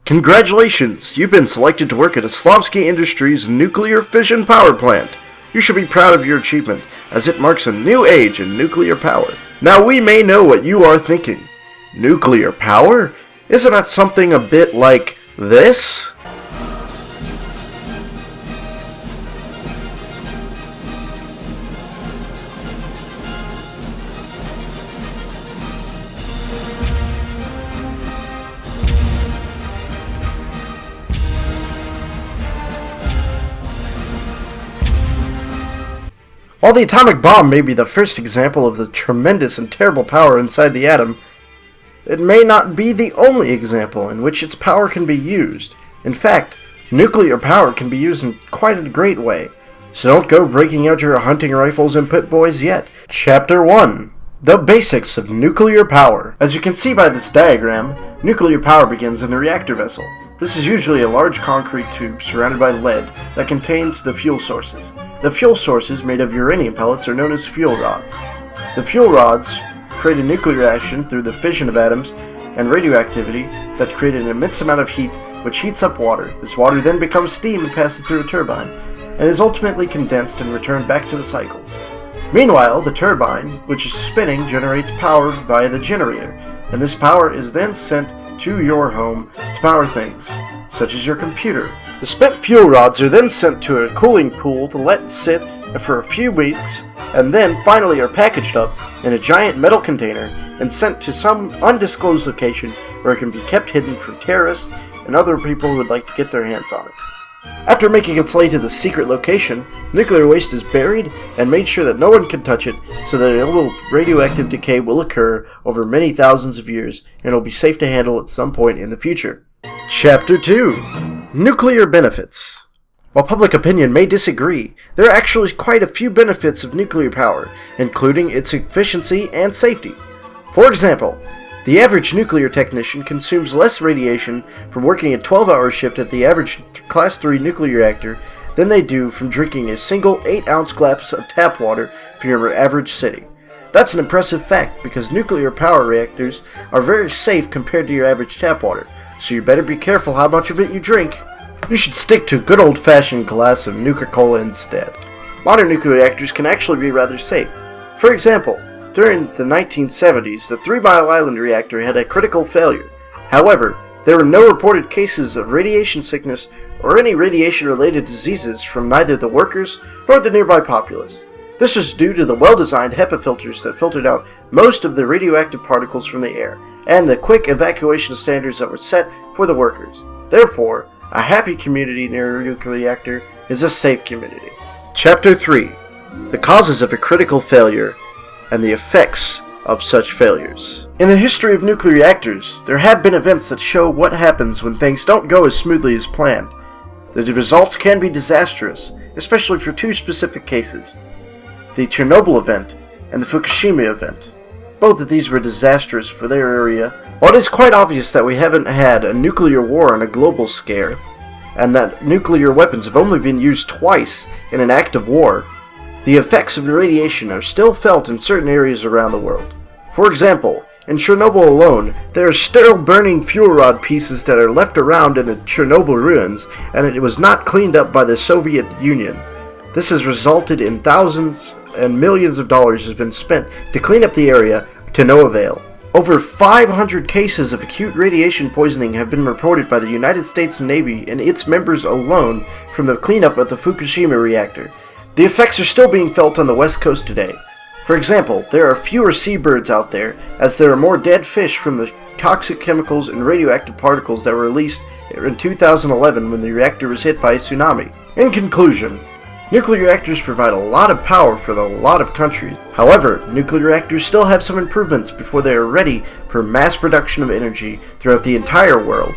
Congratulations! You've been selected to work at a Slomsky Industries nuclear fission power plant. You should be proud of your achievement, as it marks a new age in nuclear power. Now we may know what you are thinking. Nuclear power? Isn't that something a bit like this? While the atomic bomb may be the first example of the tremendous and terrible power inside the atom, it may not be the only example in which its power can be used. In fact, nuclear power can be used in quite a great way. So don't go breaking out your hunting rifles and Pip-Boys yet. Chapter 1. The Basics of Nuclear Power. As you can see by this diagram, nuclear power begins in the reactor vessel. This is usually a large concrete tube surrounded by lead that contains the fuel sources. The fuel sources, made of uranium pellets, are known as fuel rods. The fuel rods create a nuclear reaction through the fission of atoms and radioactivity that create an immense amount of heat, which heats up water. This water then becomes steam and passes through a turbine, and is ultimately condensed and returned back to the cycle. Meanwhile, the turbine, which is spinning, generates power via the generator, and this power is then sent to your home to power things, such as your computer. The spent fuel rods are then sent to a cooling pool to let sit for a few weeks, and then finally are packaged up in a giant metal container and sent to some undisclosed location where it can be kept hidden from terrorists and other people who would like to get their hands on it. After making its way to the secret location, nuclear waste is buried and made sure that no one can touch it, so that a little radioactive decay will occur over many thousands of years and will be safe to handle at some point in the future. Chapter 2. Nuclear Benefits. While public opinion may disagree, there are actually quite a few benefits of nuclear power, including its efficiency and safety. For example, the average nuclear technician consumes less radiation from working a 12-hour shift at the average Class 3 nuclear reactor than they do from drinking a single 8-ounce glass of tap water from your average city. That's an impressive fact because nuclear power reactors are very safe compared to your average tap water, so you better be careful how much of it you drink. You should stick to a good old-fashioned glass of Nuka Cola instead. Modern nuclear reactors can actually be rather safe. For example, during the 1970s, the 3 Mile Island reactor had a critical failure. However, there were no reported cases of radiation sickness or any radiation-related diseases from neither the workers nor the nearby populace. This was due to the well-designed HEPA filters that filtered out most of the radioactive particles from the air, and the quick evacuation standards that were set for the workers. Therefore, a happy community near a nuclear reactor is a safe community. Chapter 3. The Causes of a Critical Failure and the Effects of such failures. In the history of nuclear reactors, there have been events that show what happens when things don't go as smoothly as planned. The results can be disastrous, especially for 2 specific cases: the Chernobyl event and the Fukushima event. Both of these were disastrous for their area. While it is quite obvious that we haven't had a nuclear war on a global scale, and that nuclear weapons have only been used twice in an act of war, the effects of radiation are still felt in certain areas around the world. For example, in Chernobyl alone, there are still burning fuel rod pieces that are left around in the Chernobyl ruins, and it was not cleaned up by the Soviet Union. This has resulted in thousands and millions of dollars has been spent to clean up the area to no avail. Over 500 cases of acute radiation poisoning have been reported by the United States Navy and its members alone from the cleanup of the Fukushima reactor. The effects are still being felt on the West Coast today. For example, there are fewer seabirds out there, as there are more dead fish from the toxic chemicals and radioactive particles that were released in 2011 when the reactor was hit by a tsunami. In conclusion, nuclear reactors provide a lot of power for a lot of countries. However, nuclear reactors still have some improvements before they are ready for mass production of energy throughout the entire world,